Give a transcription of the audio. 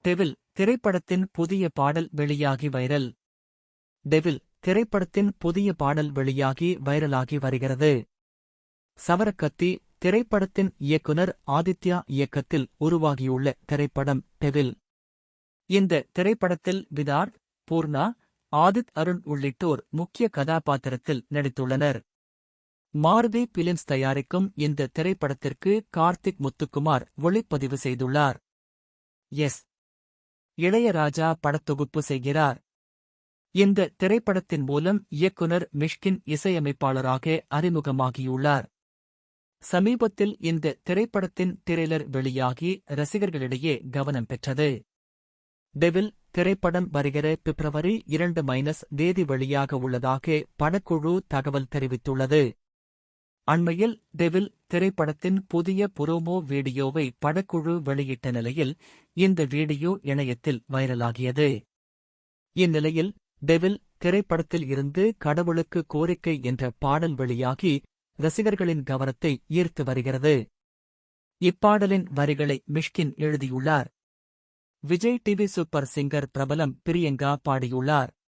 Devil திரைப்படத்தின் புதிய பாடல் வெளியாகி வைரல். டெவில் திரைப்படத்தின் புதிய பாடல் வெளியாகி வைரலாகி வருகிறது. சவரக்கத்தி திரைப்படத்தின் இயக்குனர் ஆதித்யா இயக்கத்தில் உருவாகியுள்ள திரைப்படம் டெவில். இந்த திரைப்படத்தில் விதார்த், பூர்ணா, ஆதித் அருண் உள்ளிட்டோர் முக்கிய கதாபாத்திரத்தில் நடித்துள்ளனர். மாருதி பிலிம்ஸ் தயாரிக்கும் இந்த திரைப்படத்திற்கு கார்த்திக் முத்துக்குமார் ஒளிப்பதிவு செய்துள்ளார். எஸ். இளையராஜா படத்தொகுப்பு செய்கிறார். இந்த திரைப்படத்தின் மூலம் இயக்குனர் மிஷ்கின் இசையமைப்பாளராக அறிமுகமாகியுள்ளார். சமீபத்தில் இந்த திரைப்படத்தின் ட்ரெய்லர் வெளியாகி ரசிகர்களிடையே கவனம் பெற்றது. டெவில் திரைப்படம் வருகிற பிப்ரவரி 2 வெளியாக உள்ளதாக படக்குழு தகவல் தெரிவித்துள்ளது. அண்மையில் டெவில் திரைப்படத்தின் புதிய புரோமோ வீடியோவை படக்குழு வெளியிட்ட நிலையில் இந்த வீடியோ இணையத்தில் வைரலாகியது. இந்நிலையில் டெவில் திரைப்படத்தில் இருந்து கடவுளுக்கு கோரிக்கை என்ற பாடல் வெளியாகி ரசிகர்களின் கவனத்தை ஈர்த்து வருகிறது. இப்பாடலின் வரிகளை மிஷ்கின் எழுதியுள்ளார். விஜய் டிவி சூப்பர் சிங்கர் பிரபலம் பிரியங்கா பாடியுள்ளார்.